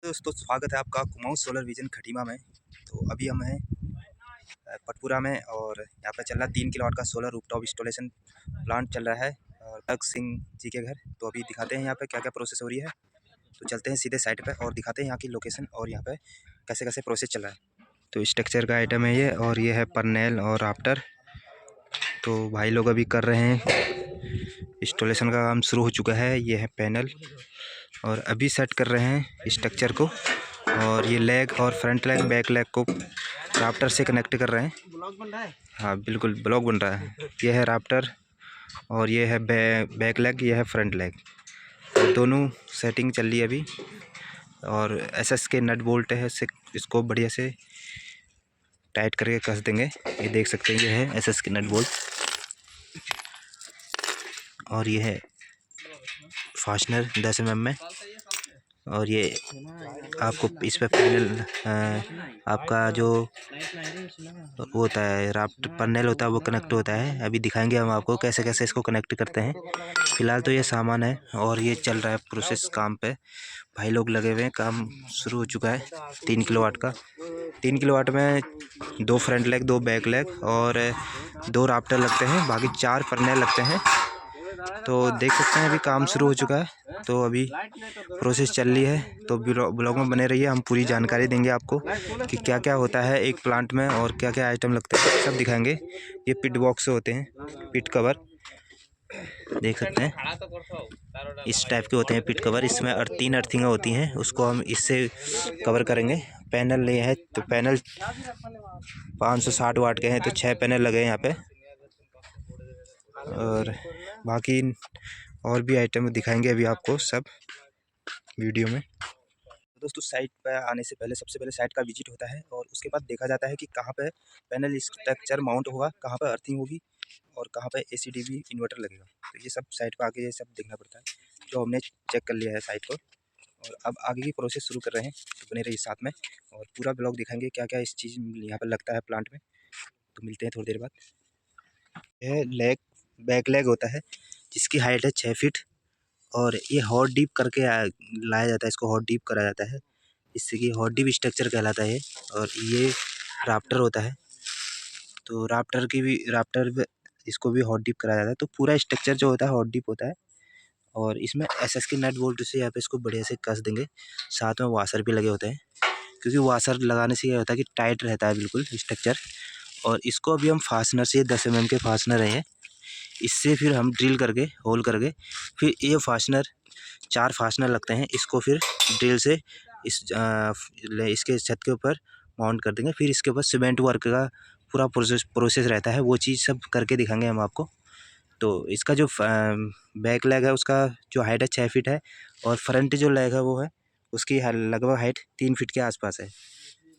दोस्तों स्वागत है आपका कुमाऊं सोलर विजन खटीमा में। तो अभी हम हैं पटपुरा में और यहाँ पे चल रहा है 3 किलोवाट का सोलर रूफटॉप इंस्टॉलेशन प्लांट चल रहा है और भगत सिंह जी के घर। तो अभी दिखाते हैं यहाँ पे क्या क्या प्रोसेस हो रही है। तो चलते हैं सीधे साइट पे और दिखाते हैं यहाँ की लोकेशन और यहाँ पे कैसे कैसे प्रोसेस चल रहा है। तो स्ट्रक्चर का आइटम है ये और ये है पैनल और राफ्टर। तो भाई लोग अभी कर रहे हैं, इंस्टॉलेशन का काम शुरू हो चुका है। ये है पैनल और अभी सेट कर रहे हैं स्ट्रक्चर को और ये लेग और फ्रंट लेग बैक लेग को राफ्टर से कनेक्ट कर रहे हैं। ब्लॉक बन रहा है, हाँ बिल्कुल ब्लॉक बन रहा है। ये है राफ्टर और ये है बैक लेग, ये है फ्रंट लेग। दोनों सेटिंग चल रही है अभी और एसएस के नट बोल्ट है, इसको बढ़िया से टाइट करके कस देंगे। ये देख सकते हैं, ये है एसएस के नट बोल्ट और ये है फास्टनर 10 mm में। और ये आपको इस पर पैनल आपका जो वो होता है राफ्ट पैनल होता है वो कनेक्ट होता है। अभी दिखाएंगे हम आपको कैसे कैसे इसको कनेक्ट करते हैं। फिलहाल तो ये सामान है और ये चल रहा है प्रोसेस काम पे। भाई लोग लगे हुए हैं, काम शुरू हो चुका है। 3 किलोवाट का, 3 किलोवाट में 2 फ्रंट लेग 2 बैक लेग और 2 राफ्टर लगते हैं, बाकी 4 पैनल लगते हैं। तो देख सकते हैं अभी काम शुरू हो चुका है। तो अभी प्रोसेस चल रही है, तो ब्लॉग में बने रहिए। हम पूरी जानकारी देंगे आपको कि क्या क्या होता है एक प्लांट में और क्या क्या आइटम लगते हैं, सब दिखाएंगे। ये पिट बॉक्स होते हैं, पिट कवर देख सकते हैं, इस टाइप के होते हैं पिट कवर। इसमें 3 अर्थिंगें होती हैं, उसको हम इससे कवर करेंगे। पैनल लिए है तो पैनल 560 वाट के हैं, तो 6 पैनल लगे हैं यहाँ पे और बाकी और भी आइटम दिखाएंगे अभी आपको सब वीडियो में। तो दोस्तों साइट पर आने से पहले सबसे पहले साइट का विजिट होता है और उसके बाद देखा जाता है कि कहाँ पे पैनल स्ट्रक्चर माउंट होगा, कहाँ पे अर्थिंग होगी और कहाँ पे एसीडीवी इन्वर्टर लगेगा। तो ये सब साइट पर आके ये सब देखना पड़ता है, जो हमने चेक कर लिया है साइट को। और अब आगे की प्रोसेस शुरू कर रहे हैं, तो बने रहिए साथ में और पूरा ब्लॉग दिखाएंगे क्या क्या इस चीज़ यहाँ पर लगता है प्लांट में। तो मिलते हैं थोड़ी देर बाद। यह लेग बैक लेग होता है जिसकी हाइट है 6 फीट और ये हॉट डीप करके लाया जाता है, इसको हॉट डीप करा जाता है, इससे कि हॉट डीप स्ट्रक्चर कहलाता है। और ये राफ्टर होता है, तो राफ्टर इसको भी हॉट डीप कराया जाता है। तो पूरा स्ट्रक्चर जो होता है हॉट डीप होता है और इसमें एसएस के नट बोल्ट से यहाँ पे इसको बढ़िया से कस देंगे। साथ में वाशर भी लगे होते हैं, क्योंकि वाशर लगाने से क्या होता है कि टाइट रहता है बिल्कुल स्ट्रक्चर। और इसको अभी हम फास्टनर से 10 mm के फास्टनर हैं, इससे फिर हम ड्रिल करके होल करके फिर ये फास्टनर 4 फास्टनर लगते हैं, इसको फिर ड्रिल से इसके छत के ऊपर माउंट कर देंगे। फिर इसके ऊपर सीमेंट वर्क का पूरा प्रोसेस रहता है, वो चीज़ सब करके दिखाएंगे हम आपको। तो इसका जो बैक लेग है उसका जो हाइट है 6 फीट है और फ्रंट जो लेग है वो है उसकी लगभग हाइट 3 फीट के आसपास है।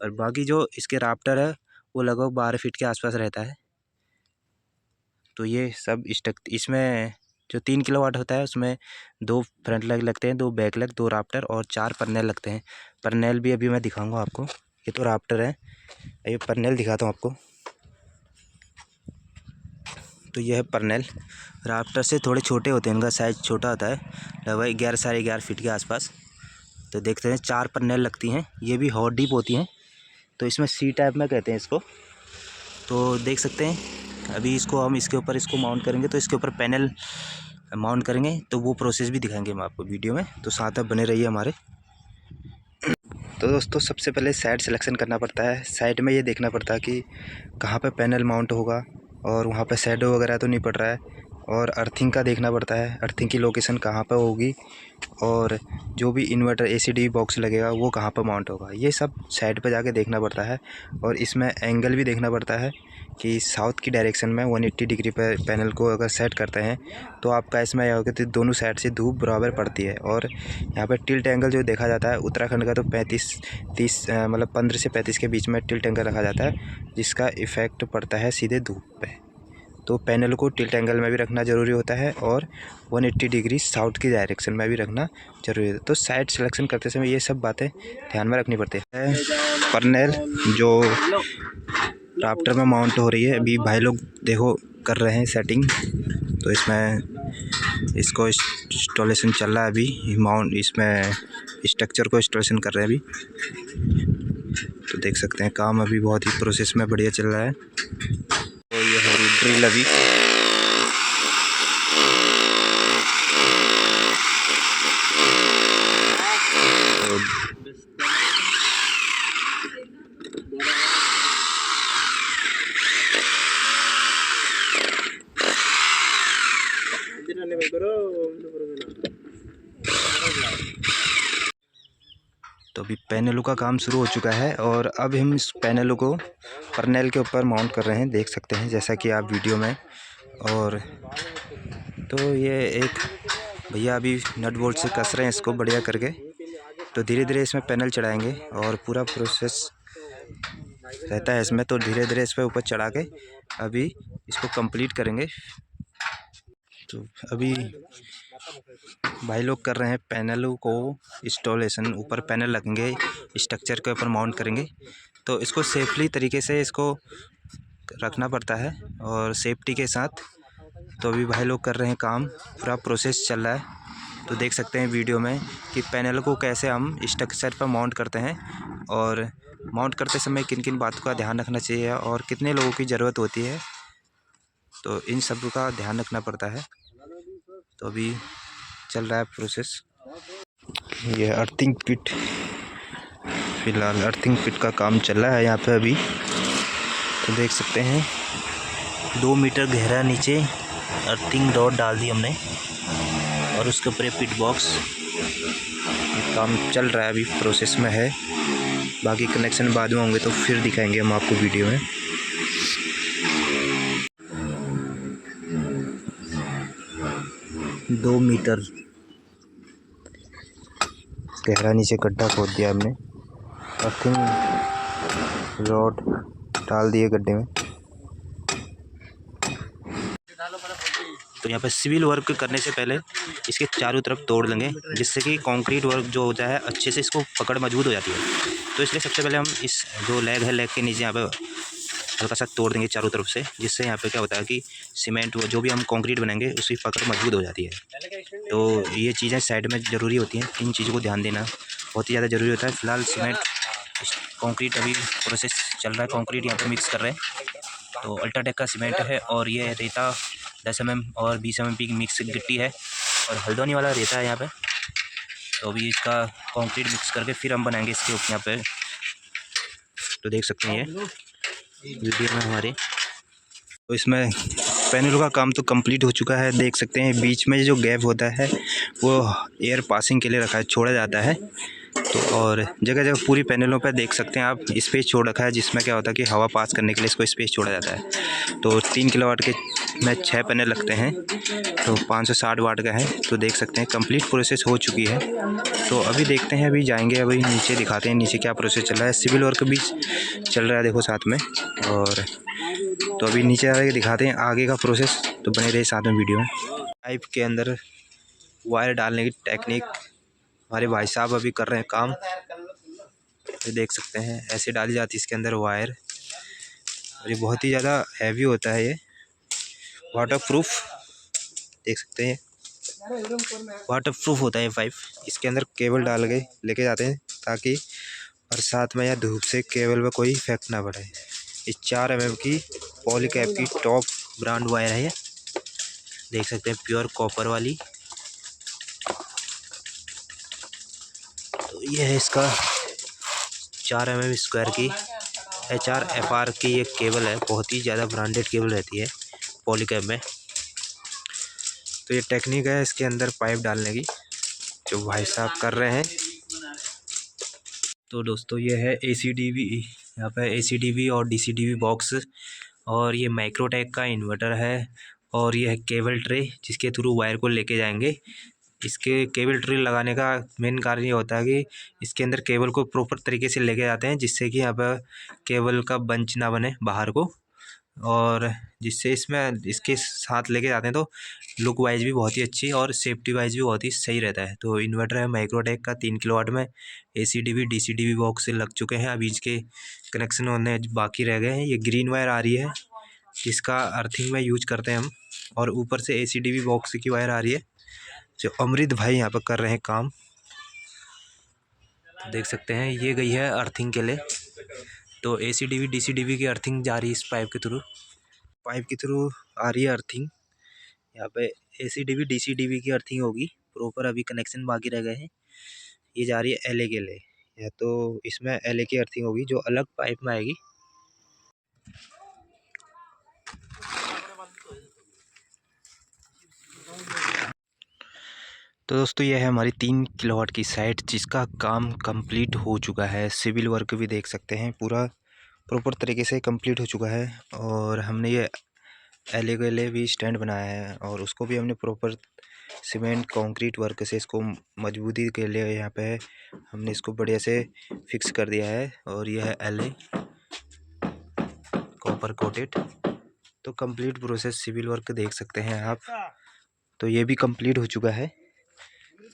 और बाकी जो इसके राफ्टर है वो लगभग 12 फीट के आसपास रहता है। तो ये सब इसमें जो 3 किलोवाट होता है उसमें 2 फ्रंट लेग लगते हैं, 2 बैक लेग, 2 राफ्टर और 4 पैनल लगते हैं। पैनल भी अभी मैं दिखाऊंगा आपको। ये तो राफ्टर है, ये पैनल दिखाता हूँ आपको। तो ये है पैनल, राफ्टर से थोड़े छोटे होते हैं, इनका साइज़ छोटा होता है, लगभग 11 साढ़े 11 फीट के आसपास। तो देखते हैं 4 पैनल लगती हैं, ये भी हॉट डीप होती हैं, तो इसमें सी टाइप में कहते हैं इसको। तो देख सकते हैं अभी इसको हम इसके ऊपर इसको माउंट करेंगे, तो इसके ऊपर पैनल माउंट करेंगे, तो वो प्रोसेस भी दिखाएंगे हम आपको वीडियो में। तो साथ में बने रहिए हमारे। तो दोस्तों सबसे पहले साइट सिलेक्शन करना पड़ता है। साइट में ये देखना पड़ता है कि कहाँ पे पैनल माउंट होगा और वहाँ पे शैडो वगैरह तो नहीं पड़ रहा है। और अर्थिंग का देखना पड़ता है, अर्थिंग की लोकेशन कहाँ पे होगी और जो भी इन्वर्टर एसीडी बॉक्स लगेगा वो कहाँ पे माउंट होगा, ये सब साइट पे जाके देखना पड़ता है। और इसमें एंगल भी देखना पड़ता है कि साउथ की डायरेक्शन में 180 डिग्री पर पैनल को अगर सेट करते हैं तो आपका इसमें यह होगा कि दोनों साइड से धूप बराबर पड़ती है। और यहाँ पर टिल्ट एंगल जो देखा जाता है उत्तराखंड का, तो 35-30 मतलब 15 से 35 के बीच में टिल्ट एंगल रखा जाता है, जिसका इफ़ेक्ट पड़ता है सीधे धूप पे। तो पैनल को टिल्ट एंगल में भी रखना ज़रूरी होता है और 180 डिग्री साउथ की डायरेक्शन में भी रखना ज़रूरी है। तो साइट सिलेक्शन करते समय ये सब बातें ध्यान में रखनी पड़ती है। पैनल जो राफ्टर में माउंट हो रही है, अभी भाई लोग देखो कर रहे हैं सेटिंग। तो इसमें इसको इंस्टॉलेशन चल रहा है अभी। माउंट इसमें स्ट्रक्चर को इंस्टॉलेशन कर रहे हैं अभी। तो देख सकते हैं काम अभी बहुत ही प्रोसेस में बढ़िया चल रहा है। तो ये है ड्रिल अभी। तो अभी पैनलों का काम शुरू हो चुका है और अब हम इस पैनलों को पैनल के ऊपर माउंट कर रहे हैं, देख सकते हैं जैसा कि आप वीडियो में। और तो ये एक भैया अभी नट बोल्ट से कस रहे हैं इसको बढ़िया करके। तो धीरे धीरे इसमें पैनल चढ़ाएंगे और पूरा प्रोसेस रहता है इसमें। तो धीरे धीरे इस पर ऊपर चढ़ा के अभी इसको कंप्लीट करेंगे। तो अभी भाई लोग कर रहे हैं पैनलों को इंस्टॉलेशन। ऊपर पैनल लगेंगे, स्ट्रक्चर के ऊपर माउंट करेंगे। तो इसको सेफली तरीके से इसको रखना पड़ता है और सेफ्टी के साथ। तो अभी भाई लोग कर रहे हैं काम, पूरा प्रोसेस चल रहा है। तो देख सकते हैं वीडियो में कि पैनल को कैसे हम स्ट्रक्चर पर माउंट करते हैं और माउंट करते समय किन किन बातों का ध्यान रखना चाहिए और कितने लोगों की ज़रूरत होती है। तो इन सब का ध्यान रखना पड़ता है। तो अभी चल रहा है प्रोसेस। ये अर्थिंग पिट, फिलहाल अर्थिंग पिट का काम चल रहा है यहाँ पे अभी। तो देख सकते हैं 2 मीटर गहरा नीचे अर्थिंग रॉड डाल दी हमने और उसके ऊपर पिट बॉक्स। काम चल रहा है अभी, प्रोसेस में है। बाकी कनेक्शन बाद में होंगे तो फिर दिखाएंगे हम आपको वीडियो में। दो मीटर गहरा नीचे गड्ढा खोद दिया हमने, अर्थिंग रॉड डाल दिए गड्ढे में। तो यहाँ पे सिविल वर्क करने से पहले इसके चारों तरफ तोड़ लेंगे, जिससे कि कंक्रीट वर्क जो होता है अच्छे से इसको पकड़ मजबूत हो जाती है। तो इसलिए सबसे पहले हम इस जो लेग है, लेग के नीचे यहाँ पे हल्का सा तोड़ देंगे चारों तरफ से, जिससे यहाँ पे क्या होता है कि सीमेंट वो जो भी हम कंक्रीट बनाएंगे उसकी पकड़ मजबूत हो जाती है। तो ये चीज़ें साइड में ज़रूरी होती हैं, इन चीज़ों को ध्यान देना बहुत ही ज़्यादा ज़रूरी होता है। फिलहाल सीमेंट कंक्रीट अभी प्रोसेस चल रहा है, कंक्रीट यहाँ पे मिक्स कर रहे हैं। तो अल्ट्राटेक का सीमेंट है और ये रेता 10 mm और 20 mm की मिक्स गिट्टी है और हल्द्वानी वाला रेता है यहाँ पे। तो अभी इसका कंक्रीट मिक्स करके फिर हम बनाएंगे इसके ऊपर यहाँ पे। तो देख सकते हैं ये वीडियो में हमारे। तो इसमें पैनलों का काम तो कंप्लीट हो चुका है, देख सकते हैं। बीच में जो गैप होता है वो एयर पासिंग के लिए रखा है, छोड़ा जाता है। तो और जगह जगह पूरी पैनलों पर देख सकते हैं आप स्पेस छोड़ रखा है, जिसमें क्या होता है कि हवा पास करने के लिए इसको स्पेस छोड़ा जाता है। तो 3 किलोवाट के में 6 पैनल लगते हैं, तो 560 वाट का है। तो देख सकते हैं कंप्लीट प्रोसेस हो चुकी है। तो अभी देखते हैं, अभी जाएंगे, अभी नीचे दिखाते हैं नीचे क्या प्रोसेस चल रहा है। सिविल वर्क भी चल रहा है देखो साथ में। और तो अभी नीचे आके दिखाते हैं आगे का प्रोसेस। तो बने रहे साथ में वीडियो में। पाइप के अंदर वायर डालने की टेक्निक हमारे भाई साहब अभी कर रहे हैं काम। ये देख सकते हैं ऐसे डाली जाती है इसके अंदर वायर, और ये बहुत ही ज़्यादा हैवी होता है। ये वाटरप्रूफ, देख सकते हैं वाटरप्रूफ होता है पाइप। इसके अंदर केबल डाल के लेके जाते हैं ताकि बरसात में या धूप से केबल में कोई इफेक्ट ना पड़े। इस 4 mm की पॉलीकैप की टॉप ब्रांड वायर है ये, देख सकते हैं प्योर कॉपर वाली। तो ये है इसका 4 mm स्क्वायर की HRFR की ये केबल है, बहुत ही ज़्यादा ब्रांडेड केबल रहती है पॉलीकैप में। तो ये टेक्निक है इसके अंदर पाइप डालने की, जो भाई साहब कर रहे हैं। तो दोस्तों ये है ACDV, यहाँ पे ACDV और DCDV बॉक्स, और ये माइक्रोटेक का इन्वर्टर है, और ये है केबल ट्रे जिसके थ्रू वायर को लेके जाएंगे। इसके केबल ट्रे लगाने का मेन कारण ये होता है कि इसके अंदर केबल को प्रॉपर तरीके से लेके जाते हैं, जिससे कि यहाँ पर केबल का बंच ना बने बाहर को, और जिससे इसमें इसके साथ लेके जाते हैं तो लुक वाइज भी बहुत ही अच्छी और सेफ्टी वाइज भी बहुत ही सही रहता है। तो इन्वर्टर है माइक्रोटेक का 3 किलोवाट में, ACDV DCDV बॉक्स से लग चुके हैं, अभी इसके कनेक्शन होने बाकी रह गए हैं। ये ग्रीन वायर आ रही है जिसका अर्थिंग में यूज करते हैं हम। और ऊपर से ACDV बॉक्स की वायर आ रही है, जो अमृत भाई यहाँ पर कर रहे हैं काम। तो देख सकते हैं ये गई है अर्थिंग के लिए। तो ACDV DCDV की अर्थिंग जा रही है इस पाइप के थ्रू, आ रही है अर्थिंग। यहाँ पे ACDV DCDV की अर्थिंग होगी प्रॉपर, अभी कनेक्शन बाकी रह गए हैं। ये जा रही है LA के लिए, या तो इसमें LA की अर्थिंग होगी जो अलग पाइप में आएगी। तो दोस्तों ये है हमारी 3 किलोवाट की साइट, जिसका काम कंप्लीट हो चुका है। सिविल वर्क भी देख सकते हैं पूरा प्रॉपर तरीके से कंप्लीट हो चुका है। और हमने ये LA के लिए भी स्टैंड बनाया है, और उसको भी हमने प्रॉपर सीमेंट कंक्रीट वर्क से इसको मजबूती के लिए यहाँ पे हमने इसको बढ़िया से फिक्स कर दिया है। और यह है LA कॉपर कोटेड। तो कंप्लीट प्रोसेस सिविल वर्क देख सकते हैं आप। तो ये भी कंप्लीट हो चुका है।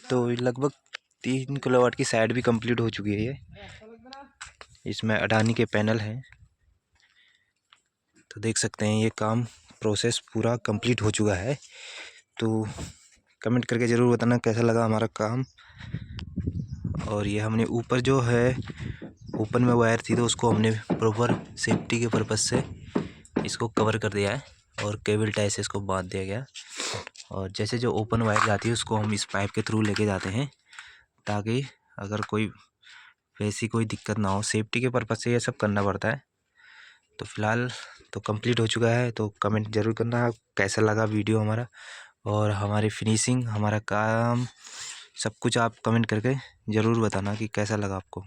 तो लगभग 3 किलोवाट की साइड भी कंप्लीट हो चुकी है ये। इसमें अडानी के पैनल हैं। तो देख सकते हैं ये काम प्रोसेस पूरा कंप्लीट हो चुका है। तो कमेंट करके ज़रूर बताना कैसा लगा हमारा काम। और ये हमने ऊपर जो है ओपन में वायर थी, तो उसको हमने प्रॉपर सेफ्टी के पर्पज़ से इसको कवर कर दिया है, और केबल टाई से इसको बांध दिया गया। और जैसे जो ओपन वायर जाती है उसको हम इस पाइप के थ्रू लेके जाते हैं, ताकि अगर कोई वैसी कोई दिक्कत ना हो। सेफ्टी के पर्पज़ से ये सब करना पड़ता है। तो फ़िलहाल तो कंप्लीट हो चुका है। तो कमेंट ज़रूर करना कैसा लगा वीडियो हमारा, और हमारी फिनिशिंग, हमारा काम, सब कुछ आप कमेंट करके ज़रूर बताना कि कैसा लगा आपको।